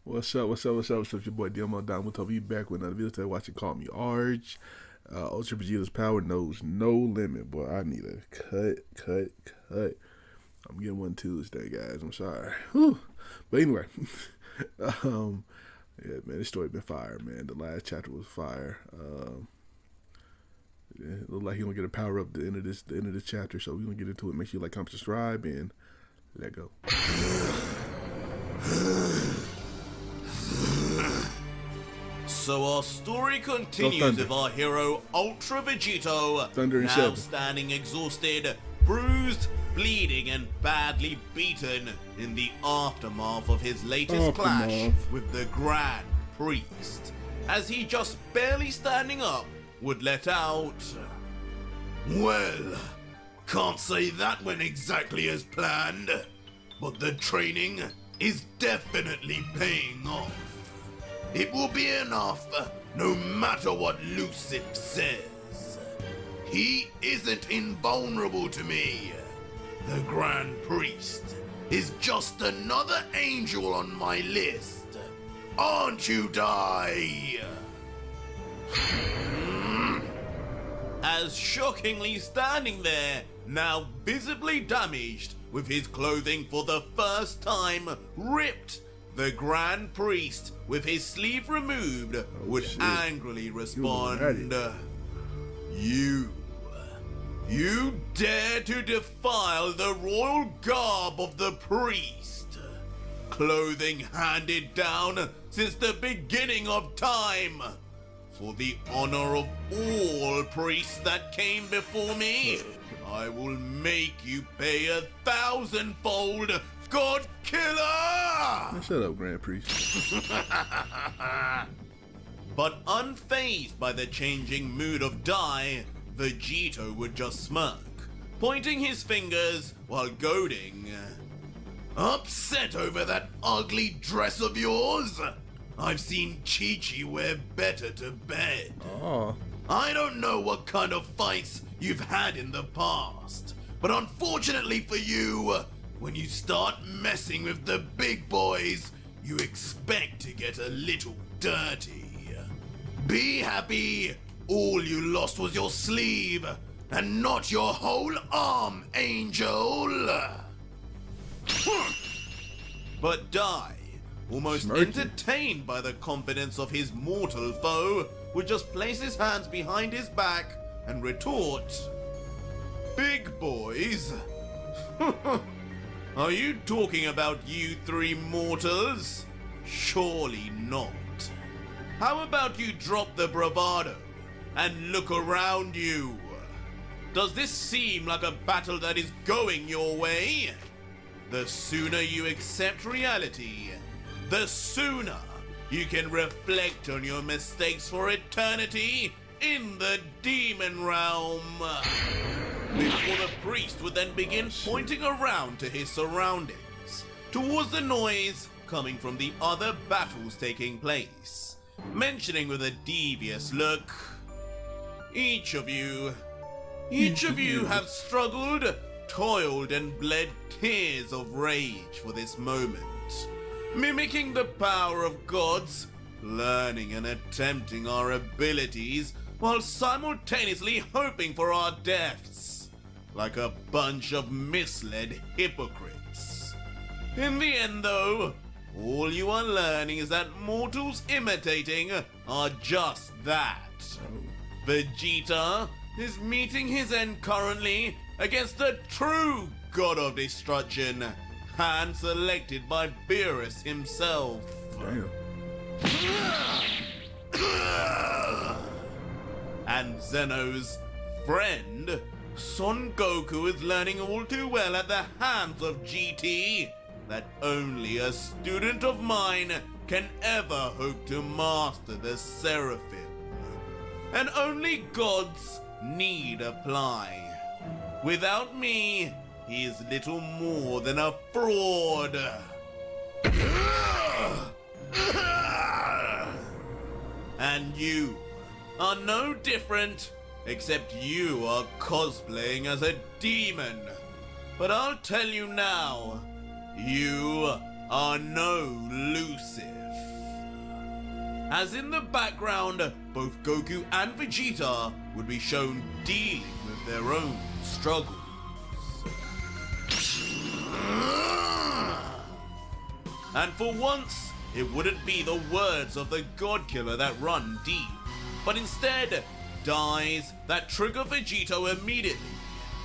What's up? What's up? What's up? What's up? Your boy Domuto. We back with another video today. Watching Call Me Arj. Ultra Vegito's power knows no limit. Boy, I need a cut. I'm getting one Tuesday, guys. I'm sorry. Whew. But anyway, yeah, man, this story been fire, man. The last chapter was fire. Yeah, it looked like he's gonna get a power up at the end of this chapter. So we're gonna get into it. Make sure you like, comment, subscribe, and let go. So our story continues with our hero Ultra Vegito, now standing exhausted, bruised, bleeding and badly beaten in the aftermath of his latest clash with the Grand Priest, as he just barely standing up would let out, "Well, can't say that went exactly as planned, but the training is definitely paying off. It will be enough, no matter what Lucifer says. He isn't invulnerable to me. The Grand Priest is just another angel on my list. Aren't you, Dai?" As shockingly standing there, now visibly damaged, with his clothing for the first time ripped, the Grand Priest, with his sleeve removed, would angrily respond, You dare to defile the royal garb of the priest, clothing handed down since the beginning of time, for the honor of all priests that came before me. I will make you pay 1,000-fold, God Killer! Shut up, Grand Priest. But unfazed by the changing mood of Dai, Vegito would just smirk, pointing his fingers while goading. "Upset over that ugly dress of yours? I've seen Chi-Chi wear better to bed. I don't know what kind of fights you've had in the past, but unfortunately for you, when you start messing with the big boys, you expect to get a little dirty. Be happy all you lost was your sleeve, and not your whole arm, Angel." But Dai, almost entertained by the confidence of his mortal foe, would just place his hands behind his back and retort, "Big boys? Are you talking about you three mortals? Surely not. How about you drop the bravado and look around you? Does this seem like a battle that is going your way? The sooner you accept reality, the sooner you can reflect on your mistakes for eternity in the demon realm." Before the priest would then begin pointing around to his surroundings, towards the noise coming from the other battles taking place, mentioning with a devious look, Each of you have struggled, toiled and bled tears of rage for this moment, mimicking the power of gods, learning and attempting our abilities while simultaneously hoping for our deaths, like a bunch of misled hypocrites. In the end though, all you are learning is that mortals imitating are just that. Vegeta is meeting his end currently against the true god of destruction, hand selected by Beerus himself. Damn. And Zeno's friend, Son Goku, is learning all too well at the hands of GT that only a student of mine can ever hope to master the Seraphim. And only gods need apply. Without me, he is little more than a fraud. And you are no different, except you are cosplaying as a demon. But I'll tell you now, you are no Lucifer. as in the background, both Goku and Vegeta would be shown dealing with their own struggles. And for once, it wouldn't be the words of the God Killer that run deep, but instead, dies that trigger Vegito immediately,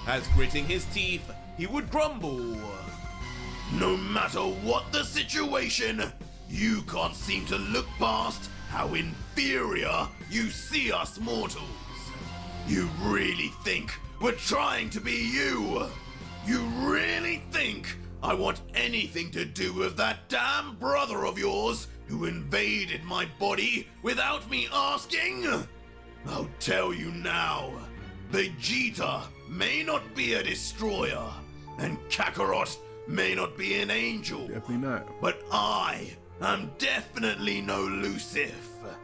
as gritting his teeth, he would grumble. No matter what the situation, you can't seem to look past how inferior you see us mortals. You really think we're trying to be you? You really think I want anything to do with that damn brother of yours who invaded my body without me asking? I'll tell you now, Vegeta may not be a destroyer, and Kakarot may not be an angel. Definitely not. But I am definitely no Lucifer.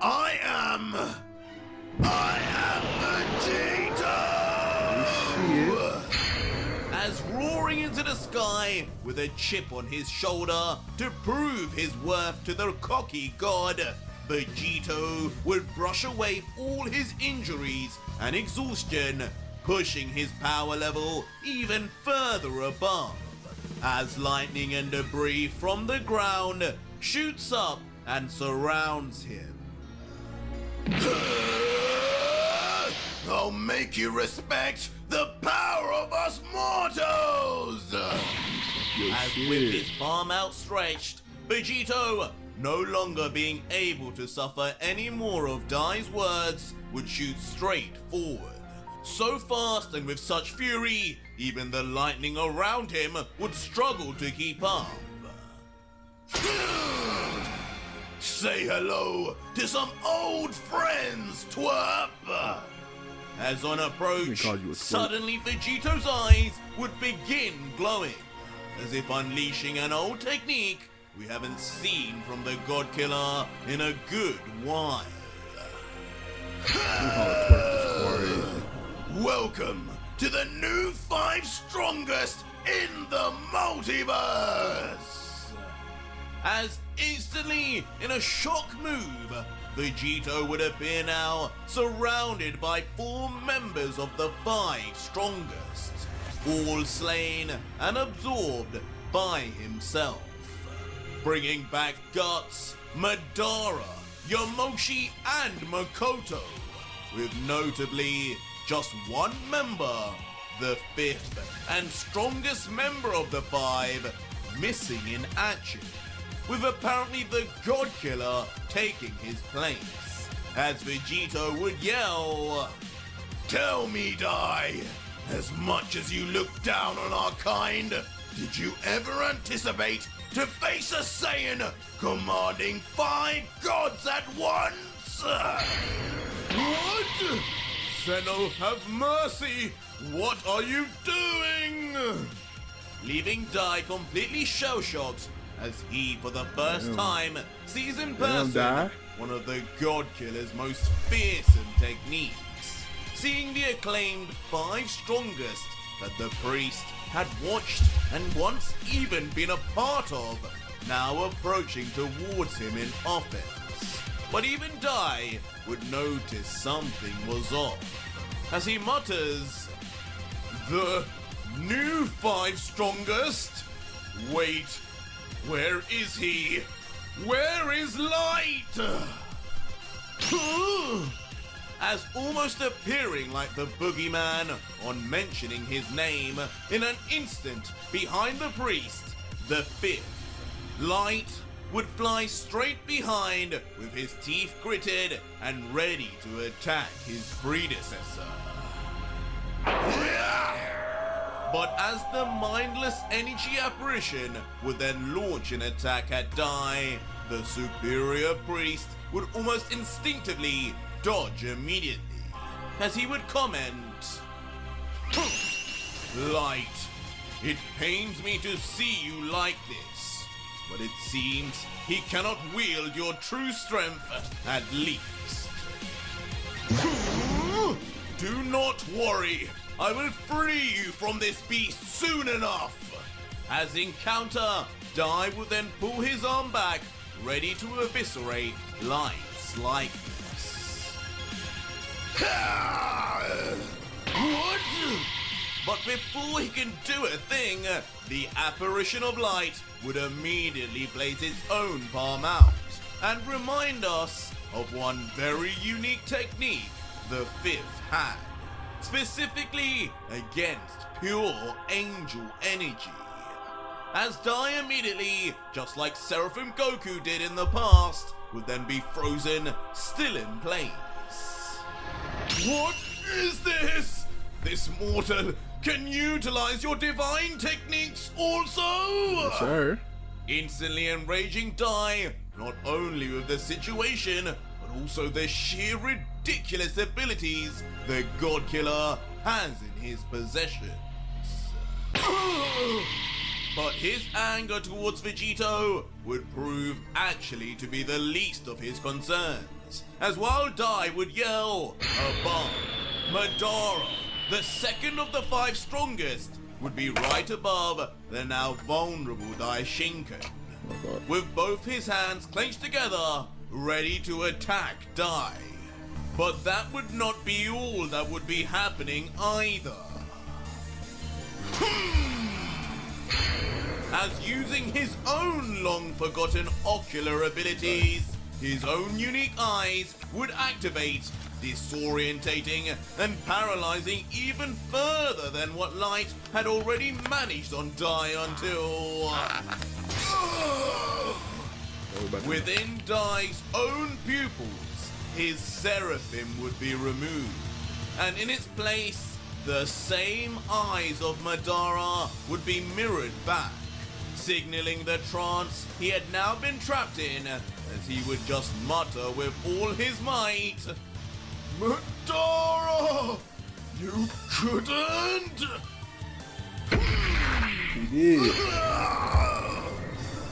I am Vegito! As roaring into the sky with a chip on his shoulder to prove his worth to the cocky god, Vegito would brush away all his injuries and exhaustion, pushing his power level even further above, as lightning and debris from the ground shoots up and surrounds him. I'll make you respect the power of us mortals! As with his palm outstretched, Vegito, no longer being able to suffer any more of Dai's words, would shoot straight forward. So fast and with such fury, even the lightning around him would struggle to keep up. Say hello to some old friends, twerp! As on approach, suddenly Vegito's eyes would begin glowing, as if unleashing an old technique we haven't seen from the God Killer in a good while. Welcome to the new 5 strongest in the multiverse! As instantly, in a shock move, Vegito would appear now, surrounded by 4 members of the 5 strongest, all slain and absorbed by himself, bringing back Guts, Madara, Yamoshi and Makoto, with notably just 1 member, the 5th and strongest member of the 5, missing in action, with apparently the God Killer taking his place, as Vegito would yell, "Tell me, Dai, as much as you look down on our kind, did you ever anticipate to face a Saiyan commanding 5 gods at once?" What? Senno, have mercy! What are you doing? Leaving Dai completely shell-shocked, as he, for the first time, sees in person one of the God Killer's most fearsome techniques, seeing the acclaimed 5 strongest that the priest had watched and once even been a part of, now approaching towards him in offense. But even Dai would notice something was off, as he mutters, "The new 5 strongest? Wait, where is he? Where is Light?" As almost appearing like the boogeyman on mentioning his name, in an instant behind the priest, the 5th, Light would fly straight behind with his teeth gritted and ready to attack his predecessor. But as the mindless energy apparition would then launch an attack at Dai, the superior priest would almost instinctively dodge immediately, as he would comment, "Light, it pains me to see you like this, but it seems he cannot wield your true strength at least. Do not worry, I will free you from this beast soon enough." As in counter, Dai would then pull his arm back ready to eviscerate lights like this. What? But before he can do a thing, the apparition of light would immediately place its own palm out and remind us of one very unique technique, the fifth hand, specifically against pure angel energy. As Dai immediately, just like Seraphim Goku did in the past, would then be frozen still in place. What is this? This mortal can utilize your divine techniques also? Yes, sir. Instantly enraging Dai, not only with the situation, but also the sheer ridiculous abilities the God Killer has in his possession. But his anger towards Vegito would prove actually to be the least of his concerns, as while Dai would yell, above, Madara, the second of the 5 strongest, would be right above the now vulnerable Daishinken, with both his hands clenched together, ready to attack Dai. But that would not be all that would be happening either. As using his own long-forgotten ocular abilities, his own unique eyes would activate, disorientating and paralyzing even further than what Light had already managed on Dai until... Within Dai's own pupils, his Seraphim would be removed, and in its place, the same eyes of Madara would be mirrored back, signaling the trance he had now been trapped in, as he would just mutter with all his might, Madara! You couldn't! He did.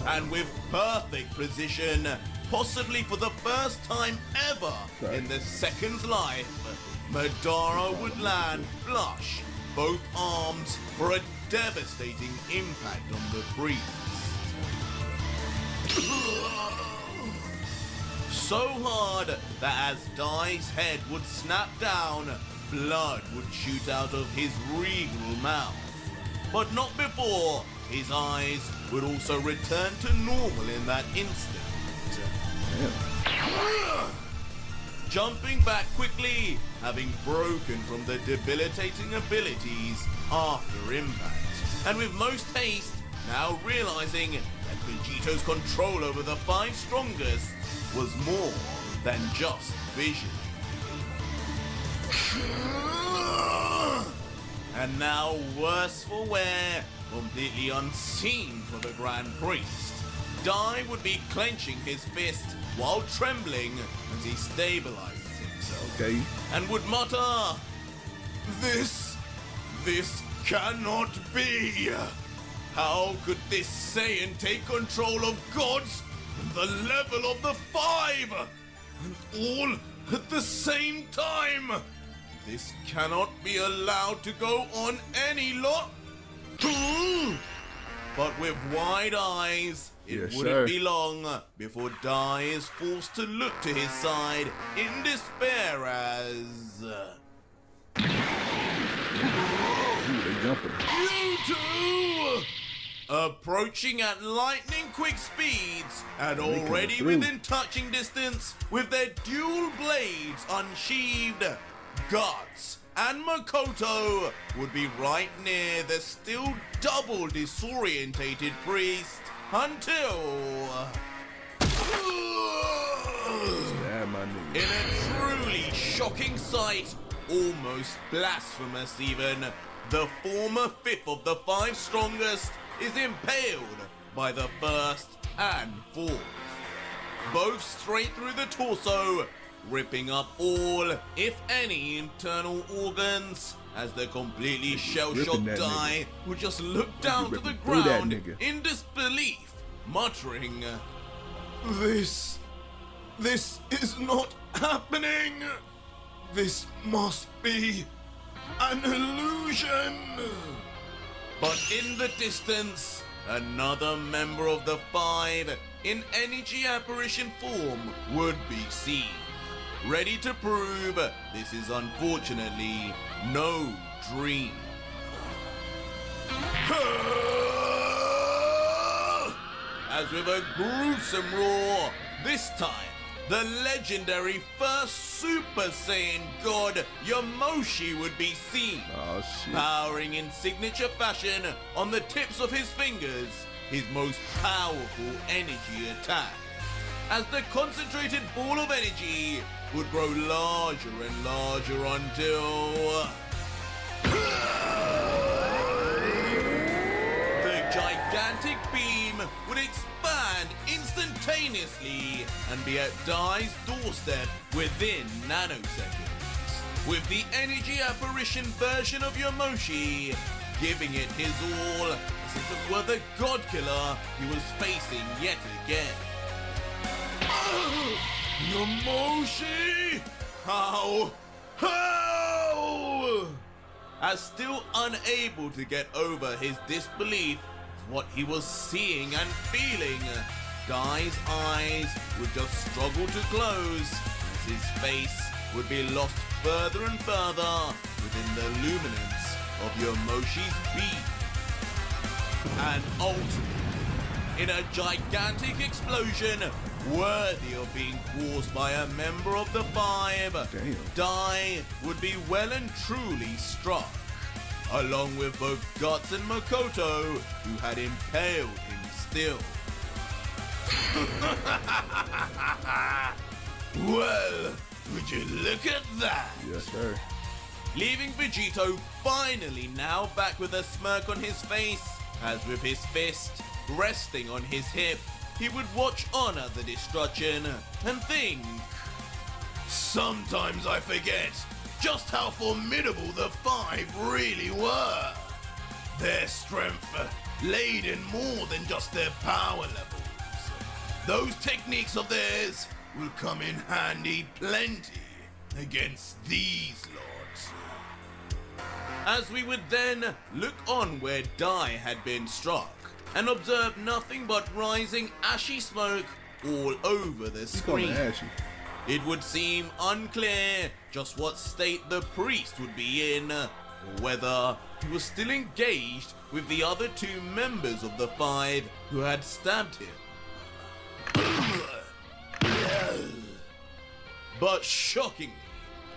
And with perfect precision, possibly for the first time ever in the second's life, Madara would land flush, both arms, for a devastating impact on the priest. So hard that as Dai's head would snap down, blood would shoot out of his regal mouth. But not before his eyes would also return to normal in that instant. Jumping back quickly, having broken from the debilitating abilities after impact, and with most haste, now realizing that Vegito's control over the 5 strongest was more than just vision. And now, worse for wear, completely unseen for the Grand Priest, Dai would be clenching his fist while trembling as he stabilizes himself. Okay. And would mutter, This cannot be! How could this Saiyan take control of gods on the level of the 5? And all at the same time? This cannot be allowed to go on any lot. But with wide eyes, it wouldn't be long before Dai is forced to look to his side in despair as... You two! Approaching at lightning quick speeds and already within touching distance with their dual blades unsheathed, Guts and Makoto would be right near the still double disorientated priest until... In a truly shocking sight, almost blasphemous even, the former 5th of the 5 strongest is impaled by the 1st and 4th. Both straight through the torso, ripping up all, if any, internal organs, as the completely shell-shocked Dai would just look down to the ground in disbelief, muttering, This is not happening! This must be an illusion! But in the distance, another member of the 5 in energy apparition form would be seen, ready to prove this is unfortunately no dream. As with a gruesome roar, this time the legendary first Super Saiyan God Yamoshi would be seen, powering in signature fashion on the tips of his fingers his most powerful energy attack, as the concentrated ball of energy would grow larger and larger until the gigantic beam would expand instantaneously and be at Dai's doorstep within nanoseconds, with the energy apparition version of Yamoshi giving it his all as if it were the God Killer he was facing yet again. Yamoshi! How? As still unable to get over his disbelief of what he was seeing and feeling, Dai's eyes would just struggle to close as his face would be lost further and further within the luminance of Yamoshi's beam. And ultimately, in a gigantic explosion worthy of being caused by a member of the Five, Dai would be well and truly struck, along with both Guts and Makoto, who had impaled him still. Well, would you look at that? Yes, sir. Leaving Vegito finally now back with a smirk on his face, as with his fist resting on his hip, he would watch on at the destruction and think, sometimes I forget just how formidable the Five really were. Their strength laid in more than just their power levels. Those techniques of theirs will come in handy plenty against these lords. As we would then look on where Dai had been struck and observe nothing but rising ashy smoke all over the screen, it would seem unclear just what state the priest would be in, or whether he was still engaged with the other two members of the Five who had stabbed him. But shockingly,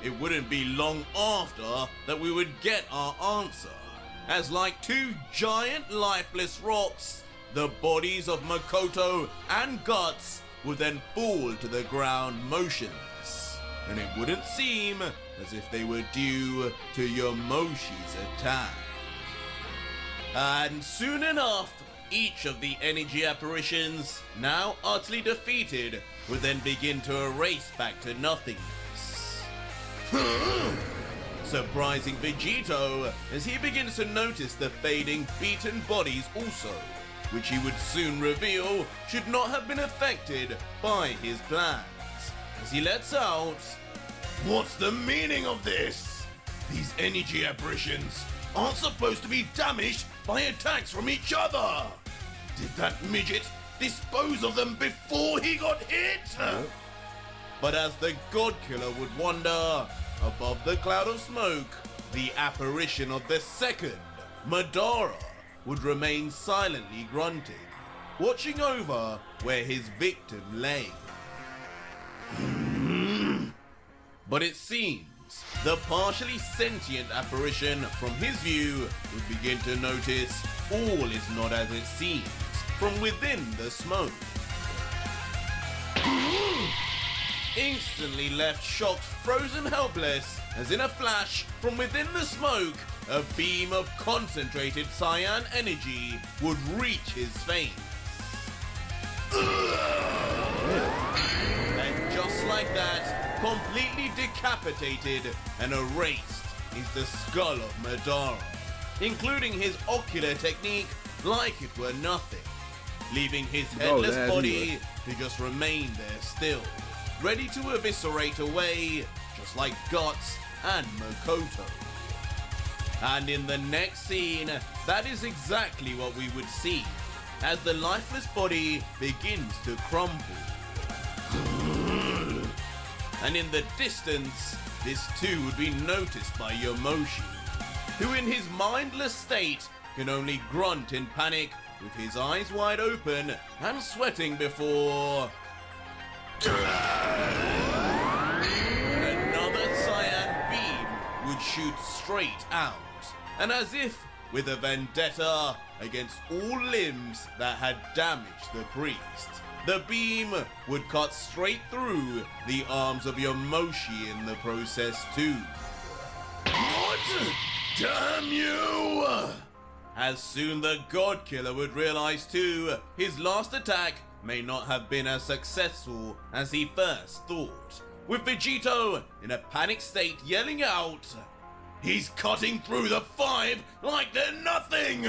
it wouldn't be long after that we would get our answer, as like two giant lifeless rocks, the bodies of Makoto and Guts would then fall to the ground motionless, and it wouldn't seem as if they were due to Yamoshi's attack. And soon enough, each of the energy apparitions, now utterly defeated, would then begin to erase back to nothingness. Surprising Vegito as he begins to notice the fading, beaten bodies also, which he would soon reveal should not have been affected by his plans, as he lets out, "What's the meaning of this? These energy apparitions aren't supposed to be damaged by attacks from each other. Did that midget dispose of them before he got hit?" But as the God Killer would wander above the cloud of smoke, the apparition of the second, Madara, would remain silently grunting, watching over where his victim lay. But it seems the partially sentient apparition from his view would begin to notice all is not as it seems from within the smoke. Instantly left shocked, frozen, helpless, as in a flash, from within the smoke, a beam of concentrated cyan energy would reach his face. And just like that, completely decapitated and erased is the skull of Madara, including his ocular technique like it were nothing, leaving his headless body to just remain there still, ready to eviscerate away, just like Guts and Makoto. And in the next scene, that is exactly what we would see, as the lifeless body begins to crumble. And in the distance, this too would be noticed by Yomoshi, who in his mindless state can only grunt in panic with his eyes wide open and sweating before another cyan beam would shoot straight out, and as if with a vendetta against all limbs that had damaged the priest, the beam would cut straight through the arms of Yomoshi in the process too. What? Damn you! As soon the God Killer would realize too, his last attack may not have been as successful as he first thought, with Vegito in a panic state yelling out, "He's cutting through the 5 like they're nothing!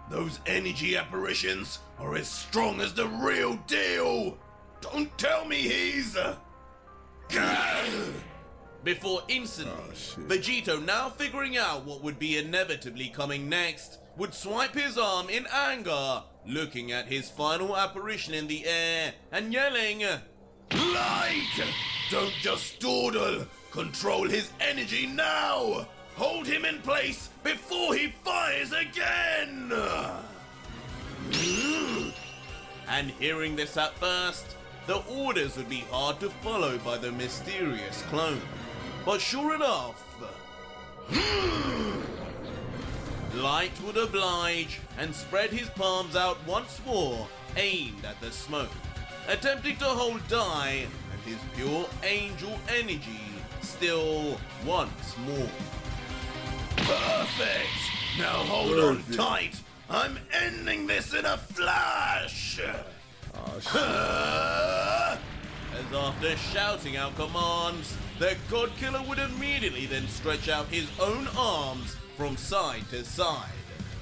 Those energy apparitions are as strong as the real deal! Don't tell me he's..." Before instantly, Vegito, now figuring out what would be inevitably coming next, would swipe his arm in anger, looking at his final apparition in the air and yelling, "Light! Don't just dawdle! Control his energy now! Hold him in place before he fires again!" And hearing this at first, the orders would be hard to follow by the mysterious clone. But sure enough, Light would oblige and spread his palms out once more, aimed at the smoke, attempting to hold Dai and his pure angel energy still once more. Perfect! Now hold on tight! I'm ending this in a flash! As after shouting out commands, the God Killer would immediately then stretch out his own arms from side to side,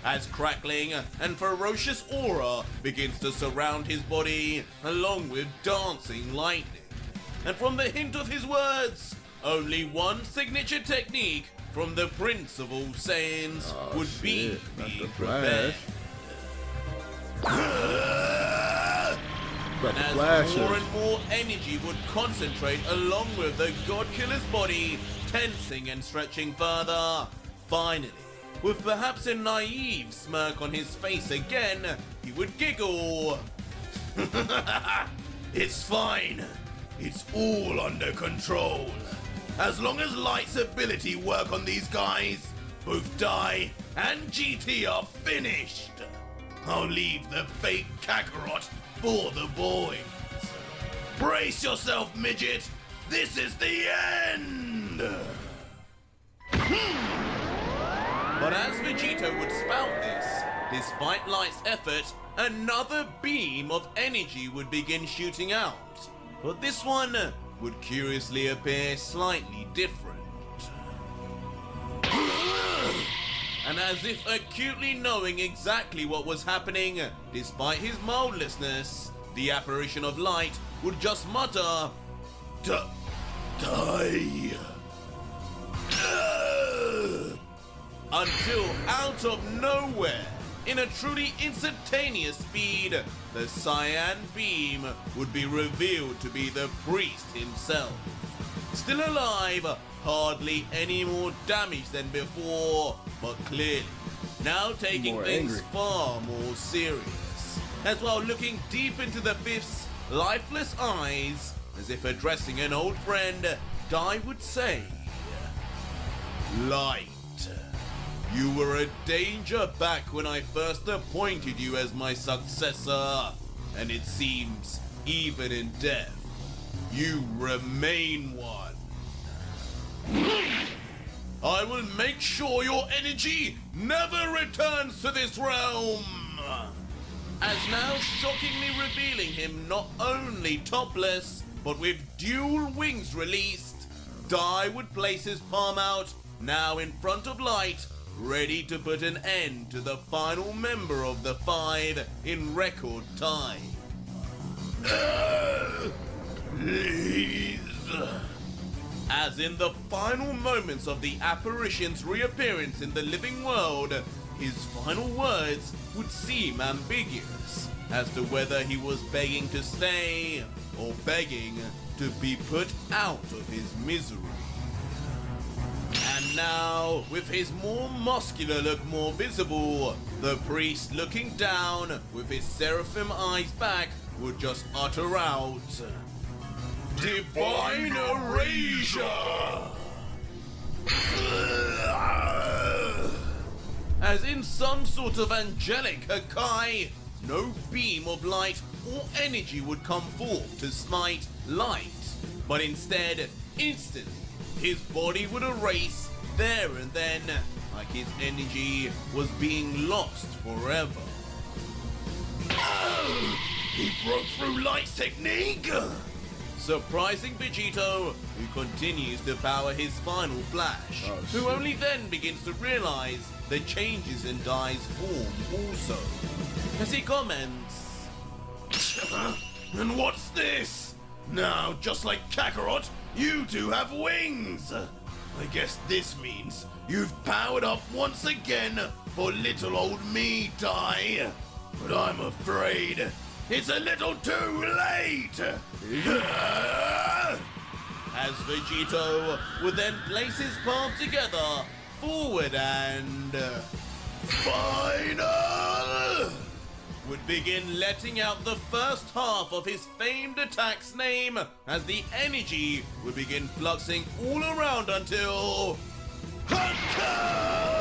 as crackling and ferocious aura begins to surround his body, along with dancing lightning. And from the hint of his words, only one signature technique from the Prince of All Saiyans would be prepared. And as more and more energy would concentrate along with the God Killer's body, tensing and stretching further, finally, with perhaps a naive smirk on his face again, he would giggle. "It's fine. It's all under control. As long as Light's ability work on these guys, both Dai and GT are finished. I'll leave the fake Kakarot for the boys. Brace yourself, midget. This is the end." But as Vegito would spout this, despite Light's effort, another beam of energy would begin shooting out. But this one would curiously appear slightly different. And as if acutely knowing exactly what was happening, despite his mildlessness, the apparition of Light would just mutter, "Die!" Until out of nowhere, in a truly instantaneous speed, the cyan beam would be revealed to be the priest himself. Still alive, hardly any more damage than before, but clearly now taking things far more serious, as while looking deep into the fifth's lifeless eyes, as if addressing an old friend, Dai would say, "Light, you were a danger back when I first appointed you as my successor, and it seems, even in death, you remain one. I will make sure your energy never returns to this realm." As now shockingly revealing him not only topless, but with dual wings released, Dai would place his palm out, now in front of Light, ready to put an end to the final member of the 5 in record time. Please. As in the final moments of the apparition's reappearance in the living world, his final words would seem ambiguous, as to whether he was begging to stay or begging to be put out of his misery. And now, with his more muscular look more visible, the priest looking down with his seraphim eyes back would just utter out, "Divine erasure!" As in some sort of angelic Hakai, no beam of light or energy would come forth to smite light, but instead, instantly, his body would erase there and then, like his energy was being lost forever. He broke through light's technique! Surprising Vegito, who continues to power his final flash, who only then begins to realize the changes in Dai's form also, as he comments, "And what's this? Now, just like Kakarot, you two have wings! I guess this means you've powered up once again for little old me, Dai. But I'm afraid it's a little too late!" As Vegito would then place his palms together, forward and final would begin letting out the first half of his famed attack's name as the energy would begin fluxing all around until Hakai!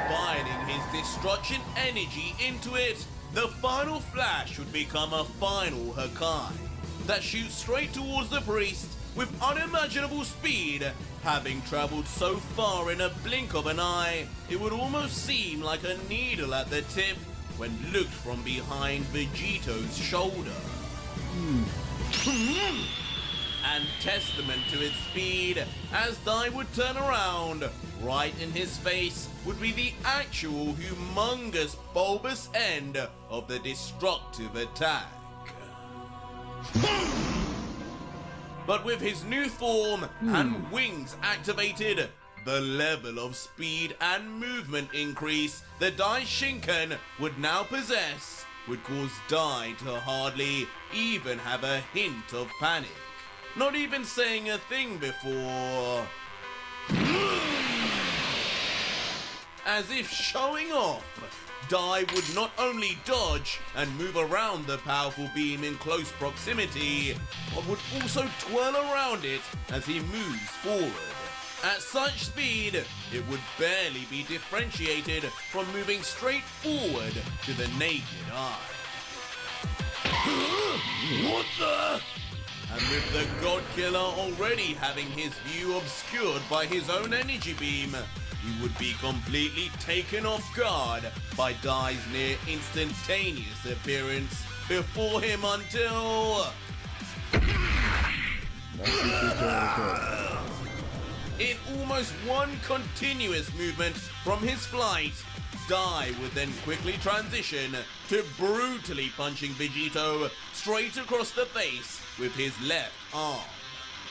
Combining his destruction energy into it, the final flash would become a final Hakai that shoots straight towards the priest with unimaginable speed, having traveled so far in a blink of an eye, it would almost seem like a needle at the tip when looked from behind Vegito's shoulder. And testament to its speed, as Dai would turn around, right in his face would be the actual humongous bulbous end of the destructive attack. But with his new form and wings activated, the level of speed and movement increase that Dai Shinken would now possess would cause Dai to hardly even have a hint of panic, not even saying a thing before, as if showing off, Dai would not only dodge and move around the powerful beam in close proximity, but would also twirl around it as he moves forward. At such speed, it would barely be differentiated from moving straight forward to the naked eye. What the? And with the God Killer already having his view obscured by his own energy beam, he would be completely taken off guard by Dai's near instantaneous appearance before him until... In almost one continuous movement from his flight, Dai would then quickly transition to brutally punching Vegito straight across the face with his left arm,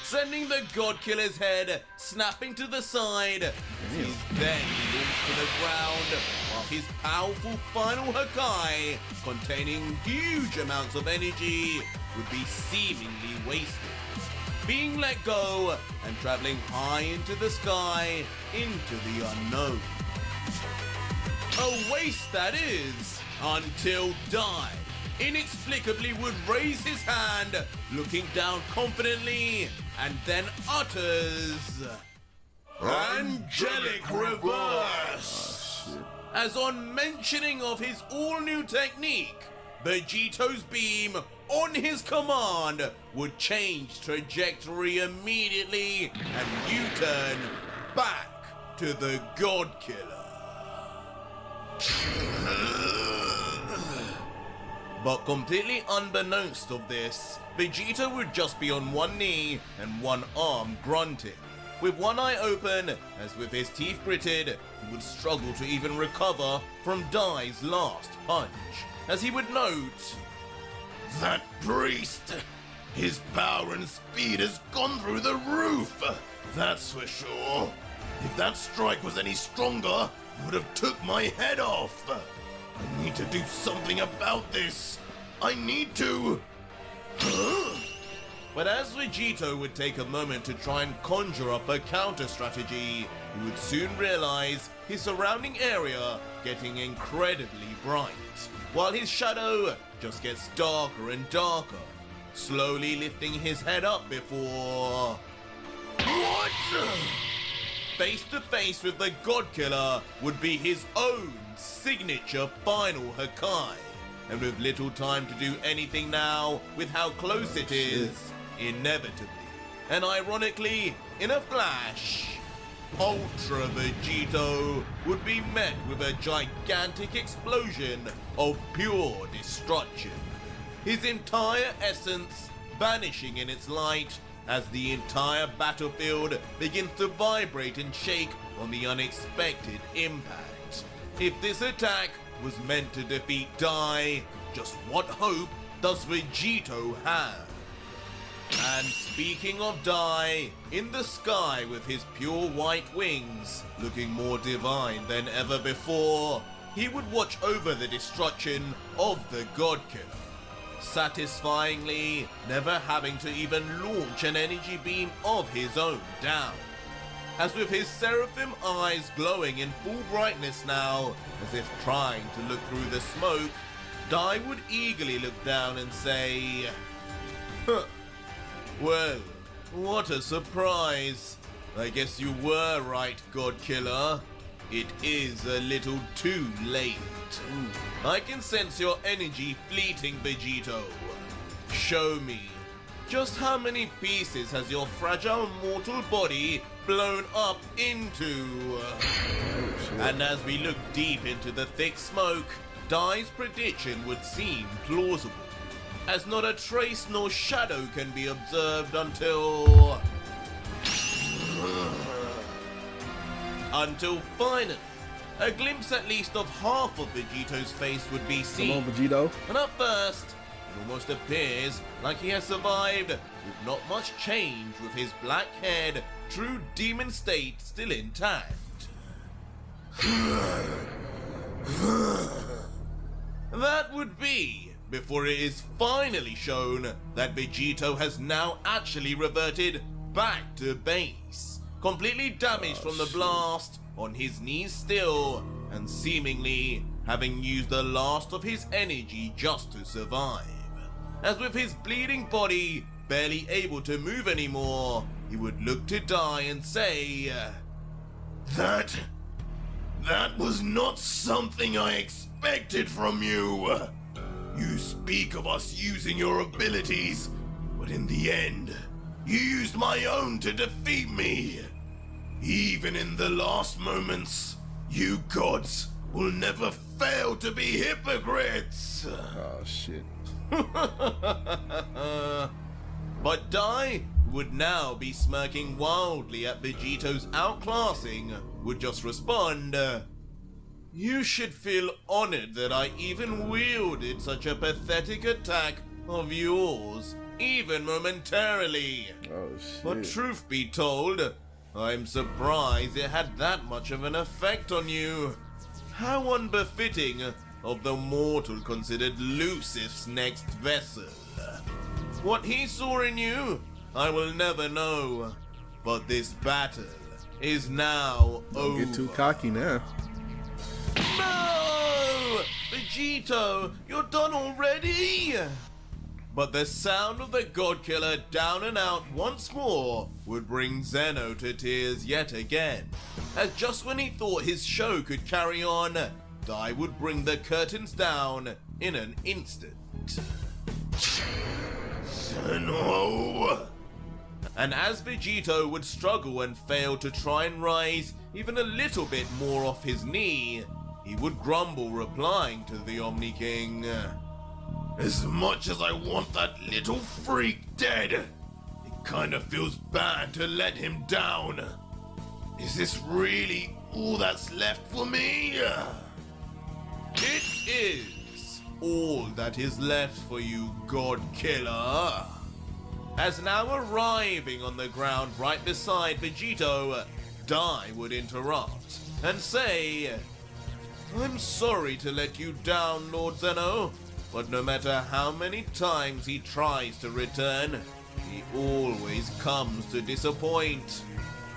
sending the God Killer's head snapping to the side as he's then launched to the ground, while his powerful final Hakai, containing huge amounts of energy, would be seemingly wasted, being let go and traveling high into the sky, into the unknown. A waste that is, until Dai inexplicably would raise his hand, looking down confidently, and then utters, "Angelic Reverse!" As on mentioning of his all-new technique, Vegito's beam, on his command, would change trajectory immediately and U-turn back to the God Killer. But completely unbeknownst of this, Vegito would just be on one knee and one arm grunting, with one eye open, as with his teeth gritted, he would struggle to even recover from Dai's last punch, as he would note, "That priest, his power and speed has gone through the roof, that's for sure. If that strike was any stronger, it would have took my head off. I need to do something about this. I need to... Huh? But as Vegito would take a moment to try and conjure up a counter strategy, he would soon realize his surrounding area getting incredibly bright, while his shadow just gets darker and darker, slowly lifting his head up before... What? Face to face with the God Killer would be his own signature final Hakai, and with little time to do anything now with how close it is, inevitably, and ironically, in a flash, Ultra Vegito would be met with a gigantic explosion of pure destruction, his entire essence vanishing in its light as the entire battlefield begins to vibrate and shake on the unexpected impact. If this attack was meant to defeat Dai, just what hope does Vegito have? And speaking of Dai, in the sky with his pure white wings, looking more divine than ever before, he would watch over the destruction of the God Killer, satisfyingly never having to even launch an energy beam of his own down. As with his seraphim eyes glowing in full brightness now, as if trying to look through the smoke, Dai would eagerly look down and say, "Huh. Well, what a surprise. I guess you were right, God Killer. It is a little too late. I can sense your energy fleeting, Vegito. Show me, just how many pieces has your fragile mortal body blown up into?" And as we look deep into the thick smoke, Dai's prediction would seem plausible, as not a trace nor shadow can be observed until finally, a glimpse at least of half of Vegito's face would be seen. Come on, Vegito. And at first, it almost appears like he has survived with not much change, with his black haired, true demon state still intact. That would be before it is finally shown that Vegito has now actually reverted back to base, completely damaged from the blast, on his knees still, and seemingly having used the last of his energy just to survive. As with his bleeding body barely able to move anymore, he would look to Dai and say, That was not something I expected from you. You speak of us using your abilities, but in the end, you used my own to defeat me. Even in the last moments, you gods will never fail to be hypocrites. Oh, shit. But Dai would now be smirking wildly at Vegito's outclassing, would just respond, "You should feel honored that I even wielded such a pathetic attack of yours, even momentarily. Oh, shit. But truth be told, I'm surprised it had that much of an effect on you. How unbefitting of the mortal considered Lucifer's next vessel. What he saw in you, I will never know. But this battle is now over." Don't get too cocky now. No! Vegito, you're done already? But the sound of the God Killer down and out once more would bring Zeno to tears yet again, as just when he thought his show could carry on, Dai would bring the curtains down in an instant. Zeno! And as Vegito would struggle and fail to try and rise even a little bit more off his knee, he would grumble, replying to the Omni King, "As much as I want that little freak dead, it kinda feels bad to let him down. Is this really all that's left for me?" It is all that is left for you, God Killer. As now arriving on the ground right beside Vegito, Dai would interrupt and say, I'm sorry to let you down, Lord Zeno, but no matter how many times he tries to return, he always comes to disappoint.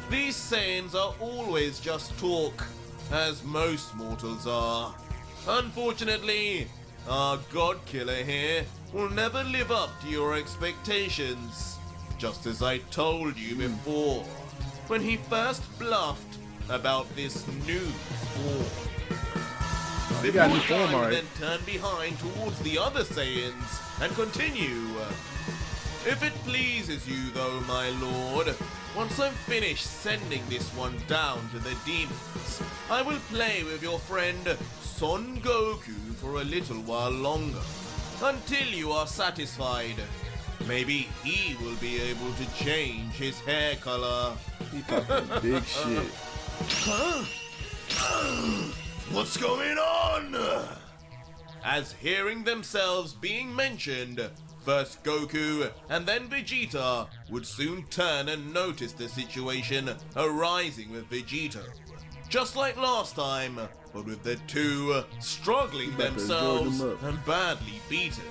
These Saiyans are always just talk, as most mortals are. Unfortunately, our God Killer here will never live up to your expectations, just as I told you before, when he first bluffed about this new form. They got a new Before form, dying, alright. then turn behind towards the other Saiyans and continue. If it pleases you though, my lord, once I'm finished sending this one down to the demons, I will play with your friend Son Goku for a little while longer, until you are satisfied. Maybe he will be able to change his hair color. He talking big shit. What's going on? As hearing themselves being mentioned, first Goku and then Vegeta would soon turn and notice the situation arising with Vegito. Just like last time, but with the two struggling Better themselves join them up. and badly beaten.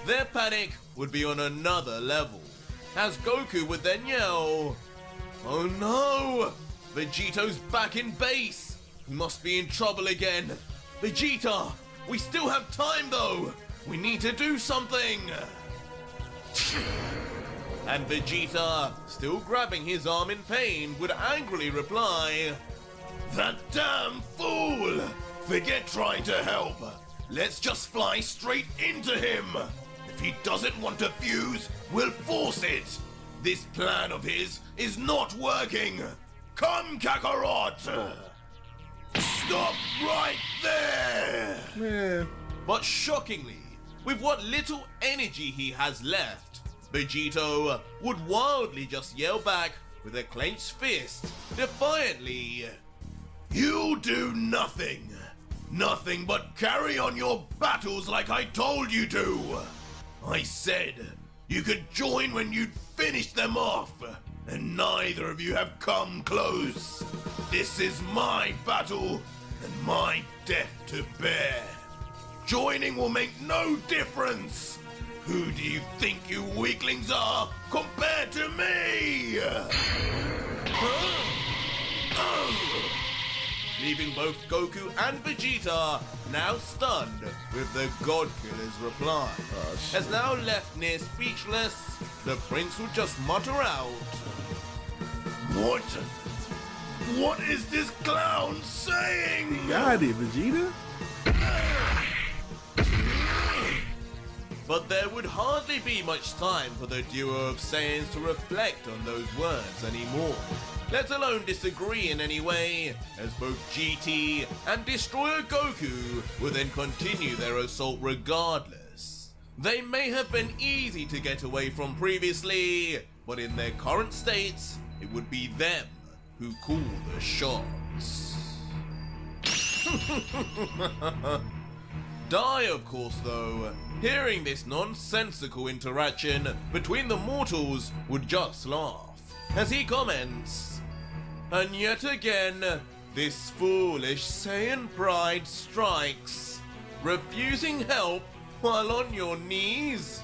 Their panic would be on another level, as Goku would then yell, "Oh no! Vegito's back in base! He must be in trouble again! Vegeta! We still have time though! We need to do something!" And Vegeta, still grabbing his arm in pain, would angrily reply, "That damn fool! Forget trying to help! Let's just fly straight into him! If he doesn't want to fuse, we'll force it! This plan of his is not working! Come, Kakarot! Stop right there!" Man, But shockingly, with what little energy he has left, Vegito would wildly just yell back with a clenched fist, defiantly, "You do nothing! Nothing but carry on your battles like I told you to! I said you could join when you'd finished them off, and neither of you have come close. This is my battle and my death to bear. Joining will make no difference. Who do you think you weaklings are compared to me?" Leaving both Goku and Vegeta now stunned with the God Killer's reply. As now left near speechless, the prince would just mutter out, "What? What is this clown saying?" got it, Vegeta. But there would hardly be much time for the duo of Saiyans to reflect on those words anymore, let alone disagree in any way, as both GT and Destroyer Goku would then continue their assault regardless. They may have been easy to get away from previously, but in their current states, it would be them who call the shots. Dai, of course, though, hearing this nonsensical interaction between the mortals, would just laugh, as he comments, "And yet again, this foolish Saiyan pride strikes, refusing help while on your knees.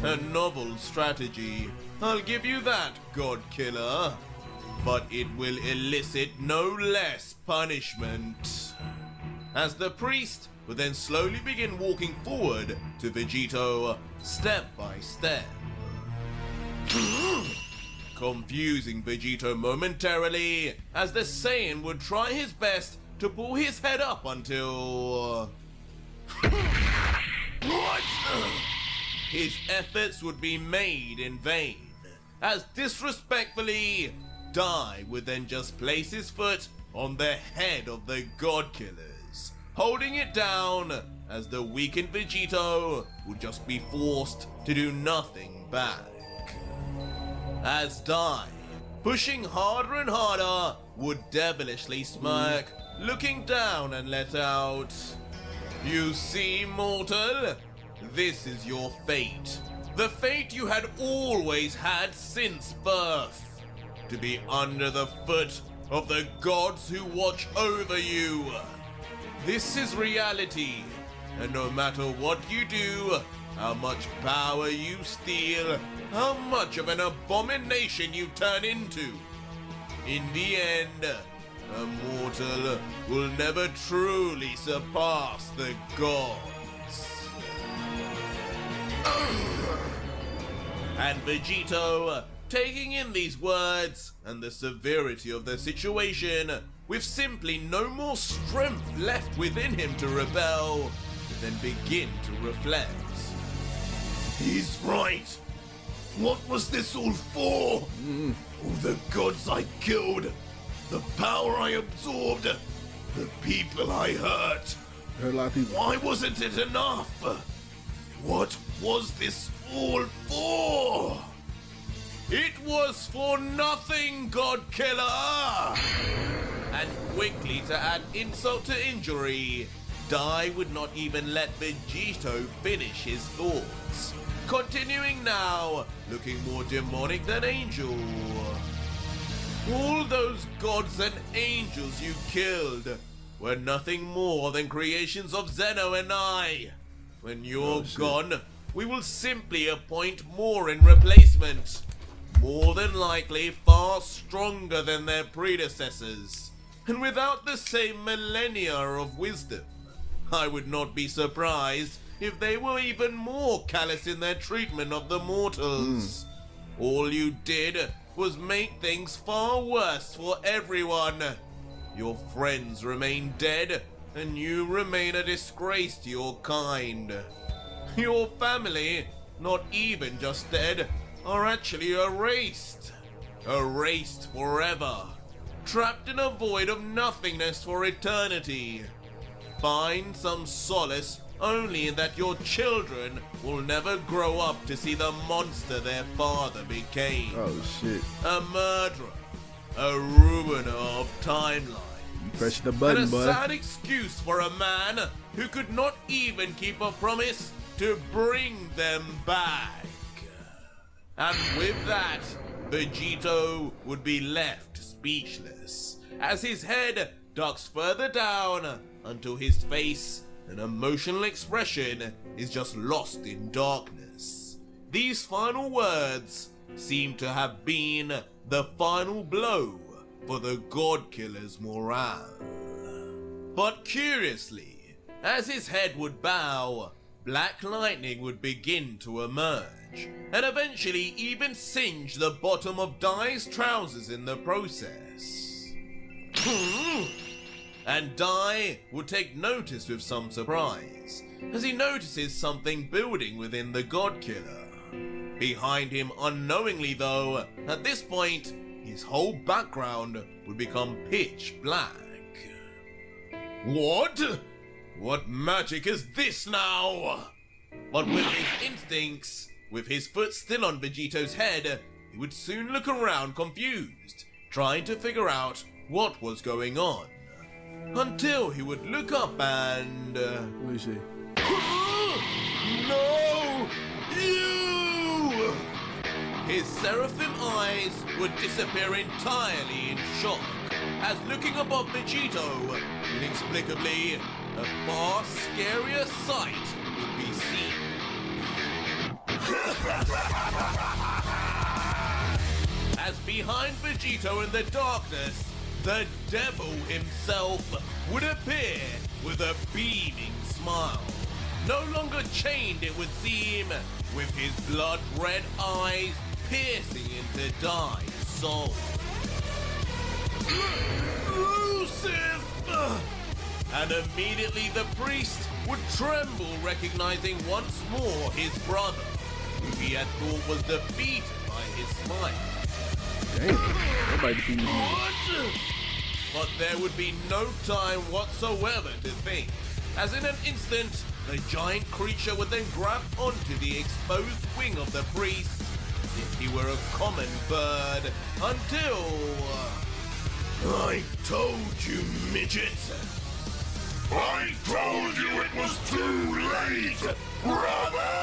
A novel strategy, I'll give you that, God Killer, but it will elicit no less punishment." As the priest would then slowly begin walking forward to Vegito, step by step. Confusing Vegito momentarily, as the Saiyan would try his best to pull his head up until... What? His efforts would be made in vain, as disrespectfully, Dai would then just place his foot on the head of the God Killers, holding it down, as the weakened Vegito would just be forced to do nothing back. As Dai, pushing harder and harder, would devilishly smirk, looking down and let out, "You see, mortal, this is your fate. The fate you had always had since birth. To be under the foot of the gods who watch over you. This is reality, and no matter what you do, how much power you steal, how much of an abomination you turn into, in the end, a mortal will never truly surpass the gods. And Vegito, taking in these words and the severity of the situation, with simply no more strength left within him to rebel, then begin to reflect. He's right. What was this all for? All the gods I killed, the power I absorbed, the people I hurt. Hurt a lot of people. Why wasn't it enough? What was this all for? It was for nothing, God Killer! And quickly to add insult to injury, Dai would not even let Vegito finish his thoughts. Continuing now, looking more demonic than angel. All those gods and angels you killed were nothing more than creations of Zeno and I. When you're gone, we will simply appoint more in replacement. More than likely far stronger than their predecessors, and without the same millennia of wisdom. I would not be surprised if they were even more callous in their treatment of the mortals. All you did was make things far worse for everyone. Your friends remain dead, and you remain a disgrace to your kind. Your family, not even just dead, are actually erased. Erased forever. Trapped in a void of nothingness for eternity. Find some solace only in that your children will never grow up to see the monster their father became. Oh shit. A murderer. A ruiner of timelines. You pressing the button, and a bud. sad excuse for a man who could not even keep a promise to bring them back. And with that, Vegito would be left speechless, as his head ducks further down until his face and emotional expression is just lost in darkness. These final words seem to have been the final blow for the God Killer's morale. But curiously, as his head would bow, black lightning would begin to emerge, and eventually even singe the bottom of Dai's trousers in the process. And Dai would take notice with some surprise, as he notices something building within the God Killer. Behind him unknowingly though, at this point, his whole background would become pitch black. What? What magic is this now? But with his instincts, with his foot still on Vegito's head, he would soon look around confused, trying to figure out what was going on. Until he would look up and... What do you say? No! You! His seraphim eyes would disappear entirely in shock, as looking above Vegito, inexplicably, a far scarier sight would be seen. As behind Vegito in the darkness, the devil himself would appear with a beaming smile. No longer chained, it would seem, with his blood-red eyes piercing into Dai's soul. Lucifer! And immediately the priest would tremble, recognizing once more his brother, who he had thought was defeated by his smile. Damn, nobody defeated me. What? But there would be no time whatsoever to think, as in an instant, the giant creature would then grab onto the exposed wing of the priest, as if he were a common bird, until... I told you, midget! I told you it was too late, brother!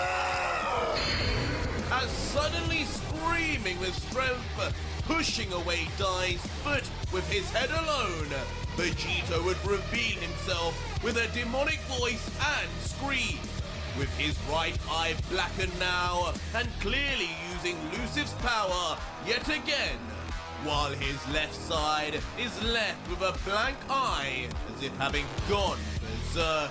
As suddenly screaming with strength, pushing away Dai's foot with his head alone, Vegito would reveal himself with a demonic voice and scream, with his right eye blackened now and clearly using Lucif's power yet again, while his left side is left with a blank eye as if having gone berserk.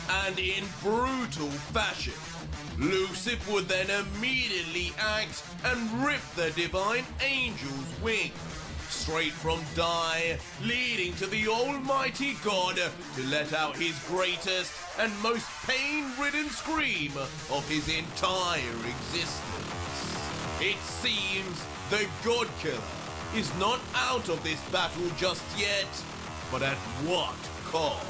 And in brutal fashion, Lucif would then immediately act and rip the divine angel's wing straight from Dai, leading to the almighty god to let out his greatest and most pain-ridden scream of his entire existence. It seems the God Killer is not out of this battle just yet, but at what cost?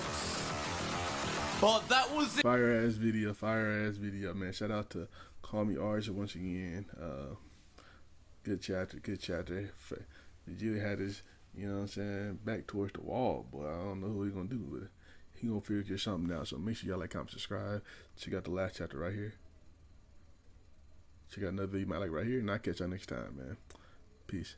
But that was it. Fire ass video, man. Shout out to CallMeARJ once again. Good chapter. Vegito had his, you know what I'm saying, back towards the wall, but I don't know who he's gonna do with it. He gonna figure something out. So make sure y'all like, comment, subscribe. Check out the last chapter right here. Check out another video you might like right here, and I'll catch y'all next time, man. Peace.